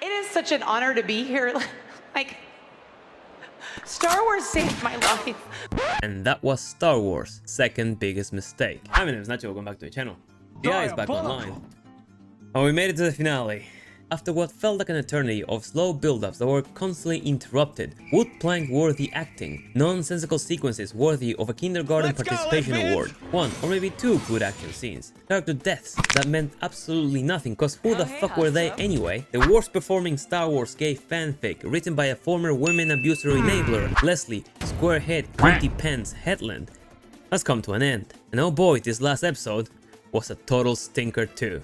It is such an honor to be here. Like, Star Wars saved my life. And that was Star Wars' second biggest mistake. Hi, my name is Nacho, welcome back to the channel. The eye is back online. And we made it to the finale. After what felt like an eternity of slow build-ups that were constantly interrupted, wood plank worthy acting, nonsensical sequences worthy of a kindergarten participation award, one or maybe two good action scenes, character deaths that meant absolutely nothing cause who the fuck were they anyway, the worst performing Star Wars gay fanfic written by a former women abuser enabler, Lesley Squarehead 20 Pence Headland, has come to an end. And oh boy, this last episode was a total stinker too.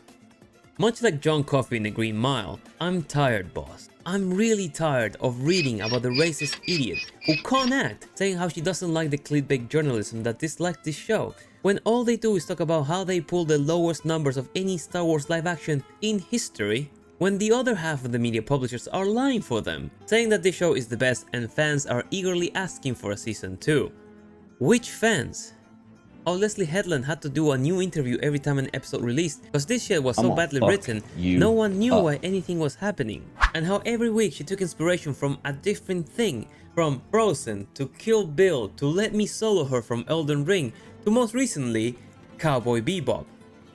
Much like John Coffey in The Green Mile, I'm tired, boss. I'm really tired of reading about the racist idiot who can't act, saying how she doesn't like the clickbait journalism that dislikes this show, when all they do is talk about how they pull the lowest numbers of any Star Wars live action in history, when the other half of the media publishers are lying for them, saying that this show is the best and fans are eagerly asking for a season 2. Which fans? How Lesley Headland had to do a new interview every time an episode released because this shit was so badly written, no one knew why anything was happening. And how every week she took inspiration from a different thing, from Frozen to Kill Bill to Let Me Solo Her from Elden Ring to most recently Cowboy Bebop,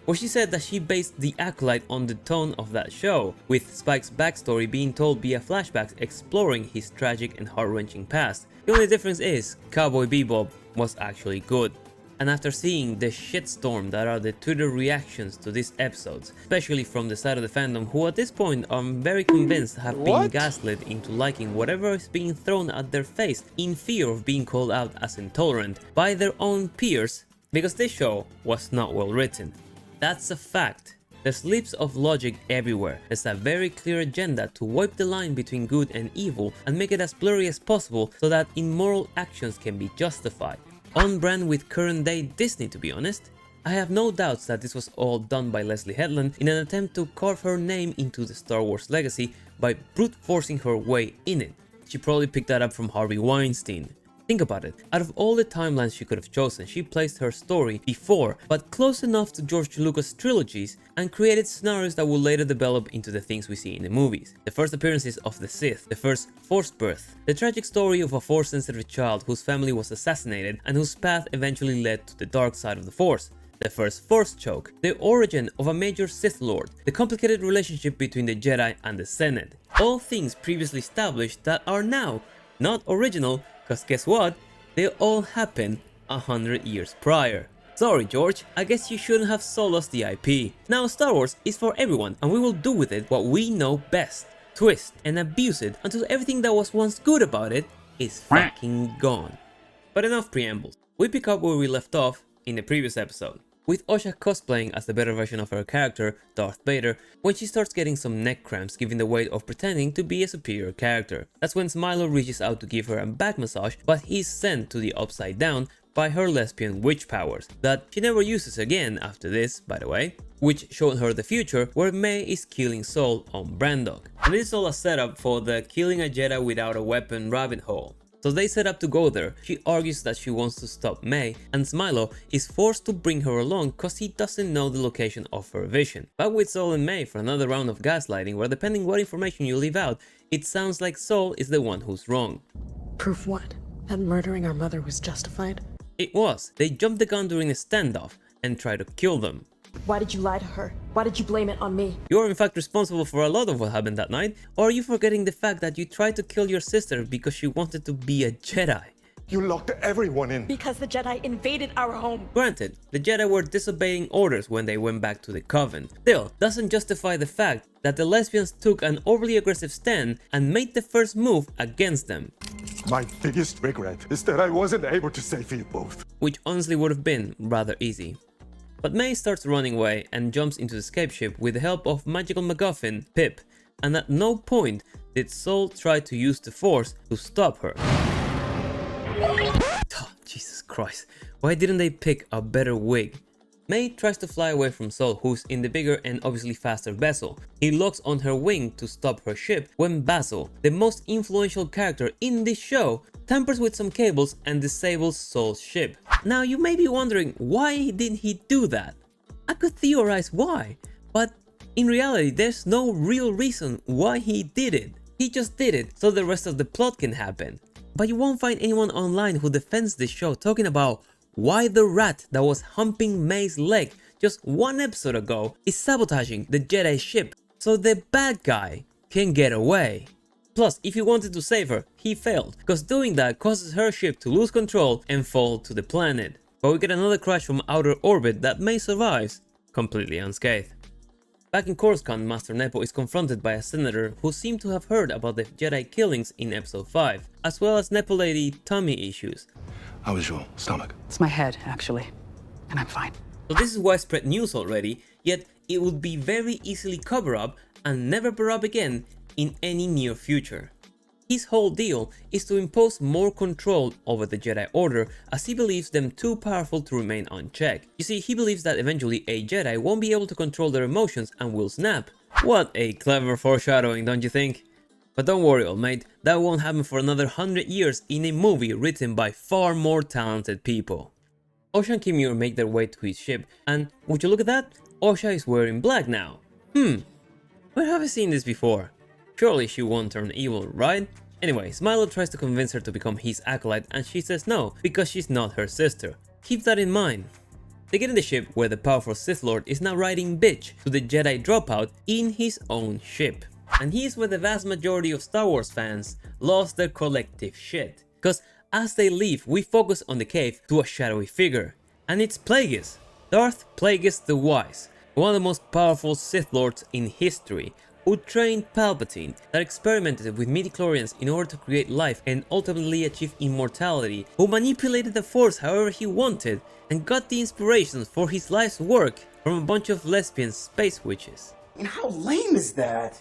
where she said that she based the Acolyte on the tone of that show, with Spike's backstory being told via flashbacks exploring his tragic and heart-wrenching past. The only difference is Cowboy Bebop was actually good. And after seeing the shitstorm that are the Twitter reactions to these episodes, especially from the side of the fandom who at this point I'm very convinced have been gaslit into liking whatever is being thrown at their face in fear of being called out as intolerant by their own peers because this show was not well written. That's a fact. There's leaps of logic everywhere. There's a very clear agenda to wipe the line between good and evil and make it as blurry as possible so that immoral actions can be justified. On brand with current day Disney, to be honest. I have no doubts that this was all done by Lesley Headland in an attempt to carve her name into the Star Wars legacy by brute forcing her way in it. She probably picked that up from Harvey Weinstein. Think about it, out of all the timelines she could have chosen, she placed her story before, but close enough to George Lucas' trilogies, and created scenarios that will later develop into the things we see in the movies. The first appearances of the Sith, the first Force birth, the tragic story of a Force-sensitive child whose family was assassinated and whose path eventually led to the dark side of the Force. The first Force choke, the origin of a major Sith Lord, the complicated relationship between the Jedi and the Senate. All things previously established that are now not original, because guess what? They all happened 100 years prior. Sorry George, I guess you shouldn't have sold us the IP. Now Star Wars is for everyone and we will do with it what we know best. Twist and abuse it until everything that was once good about it is fucking gone. But enough preambles. We pick up where we left off in the previous episode, with Osha cosplaying as the better version of her character, Darth Vader, when she starts getting some neck cramps given the weight of pretending to be a superior character. That's when Smilo reaches out to give her a back massage, but he's sent to the Upside Down by her lesbian witch powers, that she never uses again after this, by the way, which showed her the future where May is killing Sol on Brandok. And this is all a setup for the killing a Jedi without a weapon rabbit hole. So they set up to go there. She argues that she wants to stop May, and Smilo is forced to bring her along cause he doesn't know the location of her vision. But with Sol and May for another round of gaslighting where depending what information you leave out, it sounds like Sol is the one who's wrong. Proof what? That murdering our mother was justified? It was. They jumped the gun during a standoff and tried to kill them. Why did you lie to her? Why did you blame it on me? You're in fact responsible for a lot of what happened that night, or are you forgetting the fact that you tried to kill your sister because she wanted to be a Jedi? You locked everyone in. Because the Jedi invaded our home. Granted, the Jedi were disobeying orders when they went back to the Coven. Still, doesn't justify the fact that the lesbians took an overly aggressive stand and made the first move against them. My biggest regret is that I wasn't able to save you both. Which honestly would have been rather easy. But May starts running away and jumps into the escape ship with the help of magical MacGuffin, Pip, and at no point did Sol try to use the Force to stop her. Oh, Jesus Christ, why didn't they pick a better wig? May tries to fly away from Sol, who's in the bigger and obviously faster vessel. He locks on her wing to stop her ship when Basil, the most influential character in this show, tampers with some cables and disables Sol's ship. Now you may be wondering, why didn't he do that? I could theorize why, but In reality, there's no real reason why he did it. He just did it so the rest of the plot can happen. But you won't find anyone online who defends this show talking about why the rat that was humping May's leg just one episode ago is sabotaging the Jedi ship so the bad guy can get away. Plus, if he wanted to save her, he failed, because doing that causes her ship to lose control and fall to the planet. But we get another crash from outer orbit that May survives, completely unscathed. Back in Coruscant, Master Nepo is confronted by a senator who seemed to have heard about the Jedi killings in episode 5, as well as Nepo Lady tummy issues. How is your stomach? It's my head, actually. And I'm fine. So this is widespread news already, yet it would be very easily covered up and never brought up again in any near future. His whole deal is to impose more control over the Jedi Order, as he believes them too powerful to remain unchecked. You see, he believes that eventually a Jedi won't be able to control their emotions and will snap. What a clever foreshadowing, don't you think? But don't worry, old mate, that won't happen for another 100 years in a movie written by far more talented people. Osha and Kimura make their way to his ship, and would you look at that? Osha is wearing black now. Where have I seen this before? Surely she won't turn evil, right? Anyway, Smilo tries to convince her to become his acolyte and she says no, because she's not her sister. Keep that in mind. They get in the ship where the powerful Sith Lord is now riding bitch to the Jedi dropout in his own ship. And here's where the vast majority of Star Wars fans lost their collective shit. Cause as they leave, we focus on the cave to a shadowy figure. And it's Plagueis, Darth Plagueis the Wise, one of the most powerful Sith Lords in history, who trained Palpatine, that experimented with midichlorians in order to create life and ultimately achieve immortality, who manipulated the Force however he wanted, and got the inspirations for his life's work from a bunch of lesbian space witches. And how lame is that?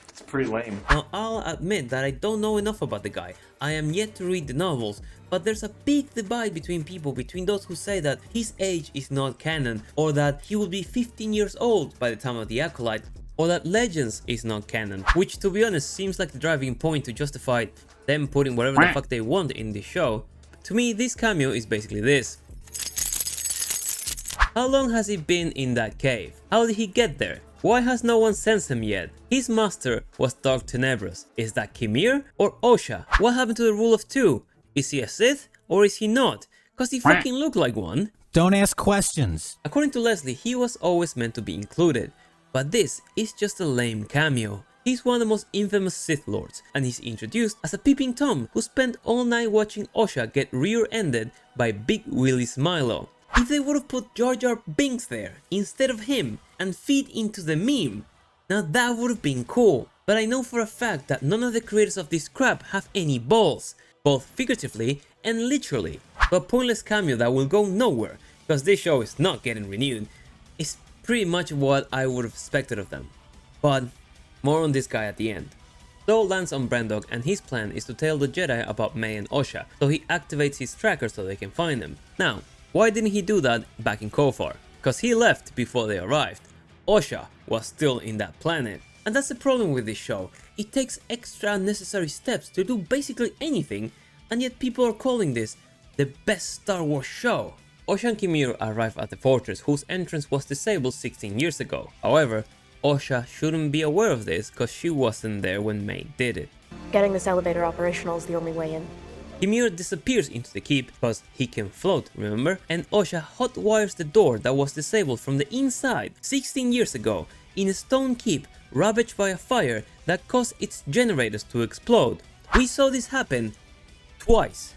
It's pretty lame. Now, I'll admit that I don't know enough about the guy. I am yet to read the novels, but there's a big divide between those who say that his age is not canon, or that he will be 15 years old by the time of the Acolyte, or that Legends is not canon, which to be honest seems like the driving point to justify them putting whatever the fuck they want in this show. To me, this cameo is basically this. How long has he been in that cave? How did he get there? Why has no one sensed him yet? His master was Dark Tenebrous. Is that Kimir or Osha? What happened to the rule of two? Is he a Sith or is he not? Cause he fucking looked like one. Don't ask questions. According to Lesley, he was always meant to be included. But this is just a lame cameo. He's one of the most infamous Sith Lords, and he's introduced as a peeping Tom who spent all night watching Osha get rear-ended by Big Willy Smilo. If they would have put Jar Jar Binks there instead of him and feed into the meme, now that would have been cool. But I know for a fact that none of the creators of this crap have any balls, both figuratively and literally. So a pointless cameo that will go nowhere, because this show is not getting renewed, is pretty much what I would have expected of them. But more on this guy at the end. Sol lands on Brandok and his plan is to tell the Jedi about May and Osha, so he activates his tracker so they can find them. Now, why didn't he do that back in Kofar? Cause he left before they arrived. Osha was still in that planet. And that's the problem with this show. It takes extra unnecessary steps to do basically anything, and yet people are calling this the best Star Wars show. Osha and Kimura arrive at the fortress whose entrance was disabled 16 years ago. However, Osha shouldn't be aware of this cause she wasn't there when May did it. Getting this elevator operational is the only way in. Kimura disappears into the keep cause he can float, remember? And Osha hotwires the door that was disabled from the inside 16 years ago in a stone keep ravaged by a fire that caused its generators to explode. We saw this happen twice,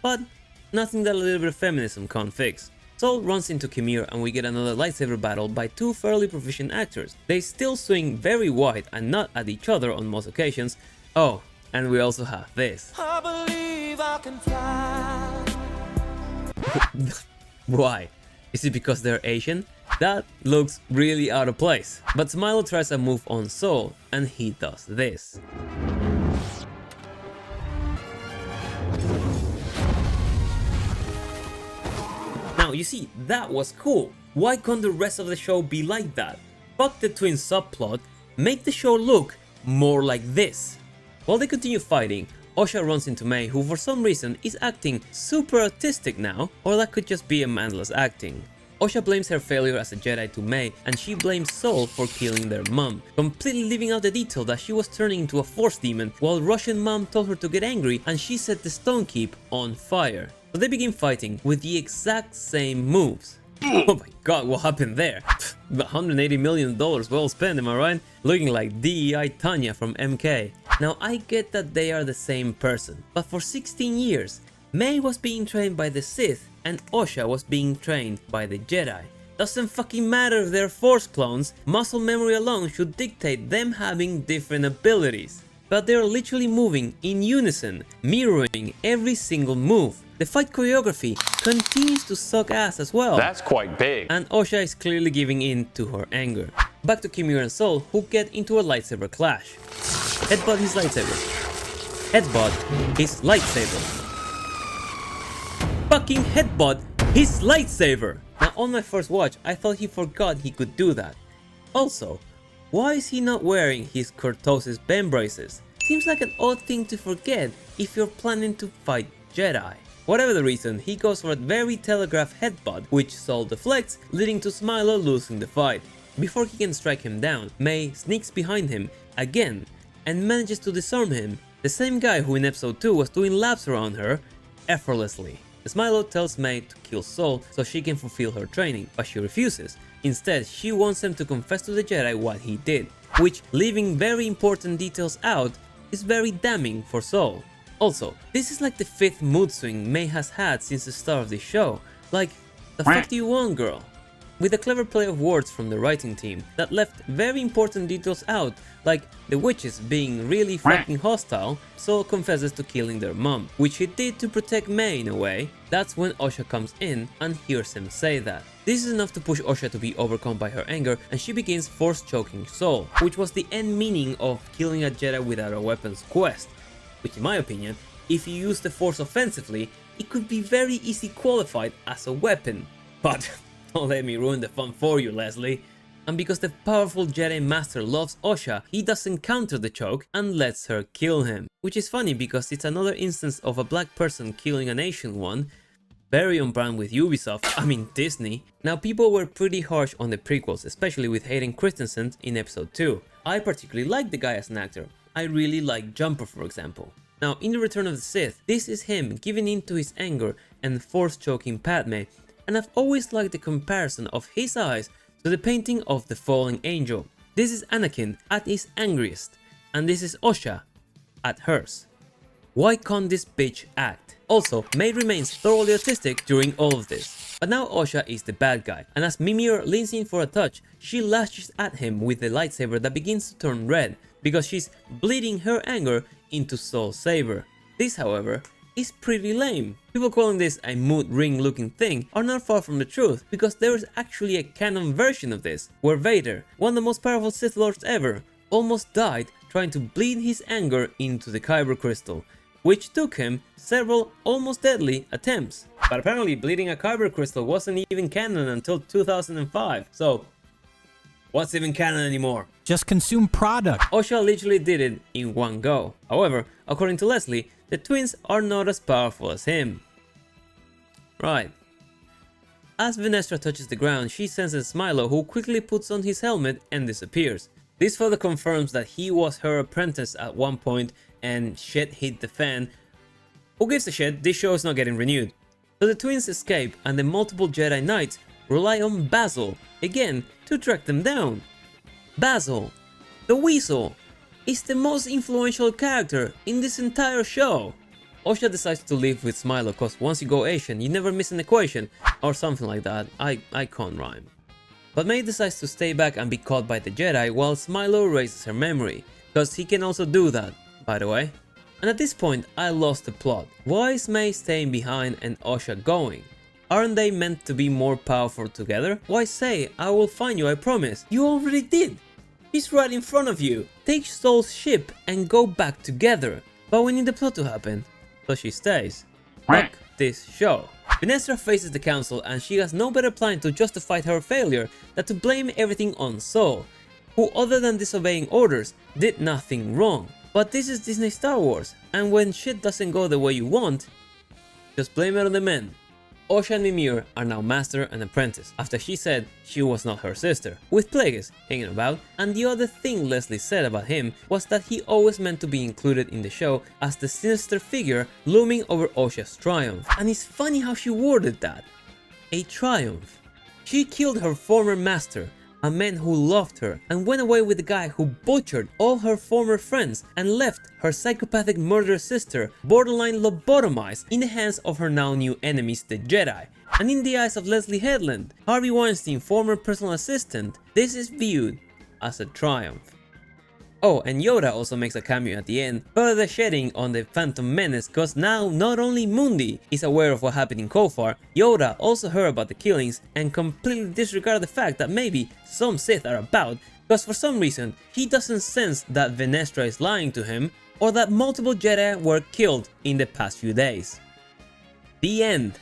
but nothing that a little bit of feminism can't fix. Sol runs into Kimura and we get another lightsaber battle by two fairly proficient actors. They still swing very wide and not at each other on most occasions. Oh, and we also have this. I believe I can fly. Why? Is it because they're Asian? That looks really out of place. But Smilo tries a move on Sol and he does this. Now you see, that was cool. Why can't the rest of the show be like that? Fuck the twin subplot, make the show look more like this. While they continue fighting, Osha runs into May, who for some reason is acting super autistic now, or that could just be a manless acting. Osha blames her failure as a Jedi to May, and she blames Sol for killing their mom, completely leaving out the detail that she was turning into a Force demon while Russian mom told her to get angry and she set the Stone Keep on fire. So they begin fighting with the exact same moves. Oh my god, what happened there? $180 million well spent, am I right? Looking like DEI Tanya from MK. Now I get that they are the same person, but for 16 years, May was being trained by the Sith and Osha was being trained by the Jedi. Doesn't fucking matter if they're Force clones, muscle memory alone should dictate them having different abilities. But they're literally moving in unison, mirroring every single move. The fight choreography continues to suck ass as well. That's quite big. And Osha is clearly giving in to her anger. Back to Kimura and Sol, who get into a lightsaber clash. Headbutt his lightsaber. Headbutt his lightsaber. Fucking headbutt his lightsaber! Now on my first watch, I thought he forgot he could do that. Also, why is he not wearing his cortosis bend braces? Seems like an odd thing to forget if you're planning to fight Jedi. Whatever the reason, he goes for a very telegraphed headbutt, which Sol deflects, leading to Smilo losing the fight. Before he can strike him down, May sneaks behind him again and manages to disarm him, the same guy who in episode 2 was doing laps around her effortlessly. Smilo tells May to kill Sol so she can fulfill her training, but she refuses. Instead, she wants him to confess to the Jedi what he did, which, leaving very important details out, is very damning for Sol. Also, this is like the 5th mood swing May has had since the start of the show. Like, the fuck do you want, girl? With a clever play of words from the writing team that left very important details out, like the witches being really fucking hostile, Sol confesses to killing their mom, which he did to protect May in a way. That's when Osha comes in and hears him say that. This is enough to push Osha to be overcome by her anger, and she begins force choking Sol, which was the end meaning of killing a Jedi without a weapons quest. Which in my opinion, if you use the Force offensively, it could be very easy qualified as a weapon. But don't let me ruin the fun for you, Lesley. And because the powerful Jedi Master loves Osha, he doesn't counter the choke and lets her kill him. Which is funny because it's another instance of a black person killing an Asian one. Very on brand with Ubisoft, I mean Disney. Now people were pretty harsh on the prequels, especially with Hayden Christensen in episode 2. I particularly like the guy as an actor. I really like Jumper, for example. Now in The Return of the Sith, this is him giving in to his anger and force choking Padme, and I've always liked the comparison of his eyes to the painting of the fallen angel. This is Anakin at his angriest, and this is Osha at hers. Why can't this bitch act? Also, May remains thoroughly autistic during all of this. But now Osha is the bad guy, and as Mimir leans in for a touch, she lashes at him with the lightsaber that begins to turn red, because she's bleeding her anger into Sol's saber. This, however, is pretty lame. People calling this a mood ring looking thing are not far from the truth, because there is actually a canon version of this, where Vader, one of the most powerful Sith Lords ever, almost died trying to bleed his anger into the Kyber crystal, which took him several almost deadly attempts. But apparently bleeding a Kyber crystal wasn't even canon until 2005, so what's even canon anymore? Just consume product. Osha literally did it in one go. However, according to Lesley, the twins are not as powerful as him. Right. As Venestra touches the ground, she senses Smilo, who quickly puts on his helmet and disappears. This further confirms that he was her apprentice at one point and shit hit the fan. Who gives a shit? This show is not getting renewed. So the twins escape and the multiple Jedi Knights rely on Basil again to track them down. Basil, the Weasel, is the most influential character in this entire show. Osha decides to live with Smilo cause once you go Asian, you never miss an equation, or something like that. I can't rhyme. But May decides to stay back and be caught by the Jedi while Smilo erases her memory, cause he can also do that, by the way. And at this point, I lost the plot. Why is May staying behind and Osha going? Aren't they meant to be more powerful together? Why say, I will find you, I promise? You already did. He's right in front of you. Take Sol's ship and go back together. But we need the plot to happen. So she stays. Fuck this show. Venestra faces the council and she has no better plan to justify her failure than to blame everything on Sol, who other than disobeying orders, did nothing wrong. But this is Disney Star Wars, and when shit doesn't go the way you want, just blame it on the men. Osha and Mimir are now master and apprentice, after she said she was not her sister, with Plagueis hanging about, and the other thing Lesley said about him was that he always meant to be included in the show as the sinister figure looming over Osha's triumph. And it's funny how she worded that. A triumph. She killed her former master, a man who loved her, and went away with the guy who butchered all her former friends and left her psychopathic murderous sister borderline lobotomized in the hands of her now new enemies, the Jedi. And in the eyes of Lesley Headland, Harvey Weinstein, former personal assistant, this is viewed as a triumph. Oh, and Yoda also makes a cameo at the end, further shedding on the Phantom Menace, cause now not only Mundi is aware of what happened in Kofar, Yoda also heard about the killings and completely disregarded the fact that maybe some Sith are about, cause for some reason he doesn't sense that Venestra is lying to him or that multiple Jedi were killed in the past few days. The end.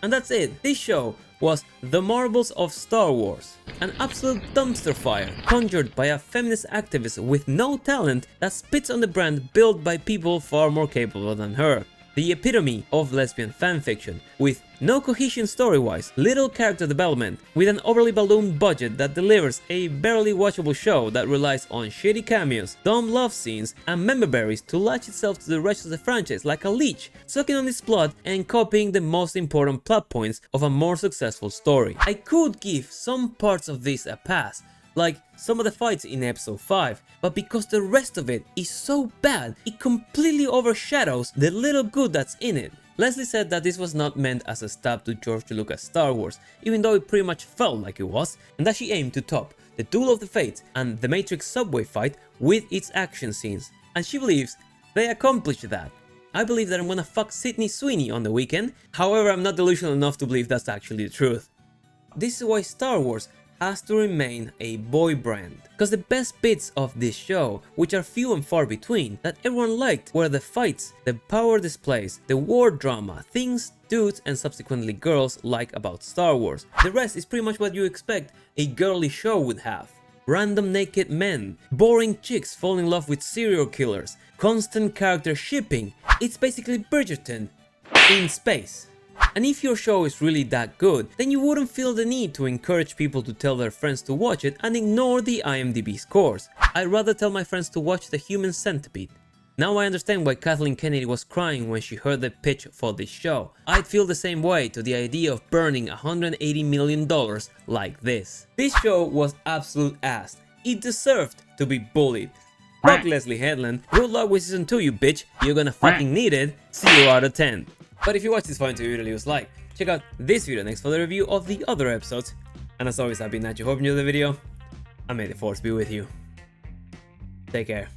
And that's it. This show was The Marbles of Star Wars, an absolute dumpster fire conjured by a feminist activist with no talent that spits on the brand built by people far more capable than her. The epitome of lesbian fanfiction, with no cohesion story-wise, little character development, with an overly ballooned budget that delivers a barely watchable show that relies on shitty cameos, dumb love scenes, and member berries to latch itself to the rest of the franchise like a leech, sucking on its blood and copying the most important plot points of a more successful story. I could give some parts of this a pass, like some of the fights in episode 5, but because the rest of it is so bad, it completely overshadows the little good that's in it. Lesley said that this was not meant as a stab to George Lucas' Star Wars, even though it pretty much felt like it was, and that she aimed to top the Duel of the Fates and the Matrix subway fight with its action scenes, and she believes they accomplished that. I believe that I'm gonna fuck Sydney Sweeney on the weekend, however I'm not delusional enough to believe that's actually the truth. This is why Star Wars has to remain a boy brand, because the best bits of this show, which are few and far between, that everyone liked were the fights, the power displays, the war drama, things dudes and subsequently girls like about Star Wars. The rest is pretty much what you expect a girly show would have. Random naked men, boring chicks falling in love with serial killers, constant character shipping. It's basically Bridgerton in space. And if your show is really that good, then you wouldn't feel the need to encourage people to tell their friends to watch it and ignore the IMDb scores. I'd rather tell my friends to watch The Human Centipede. Now I understand why Kathleen Kennedy was crying when she heard the pitch for this show. I'd feel the same way to the idea of burning $180 million like this. This show was absolute ass. It deserved to be bullied. Fuck Lesley Headland. Good luck with season 2, you bitch. You're gonna fucking need it. 0 out of 10. But if you watch this far into the video, leave a like. Check out this video next for the review of the other episodes. And as always, I've been Nacho. Hope you enjoyed the video, and may the force be with you. Take care.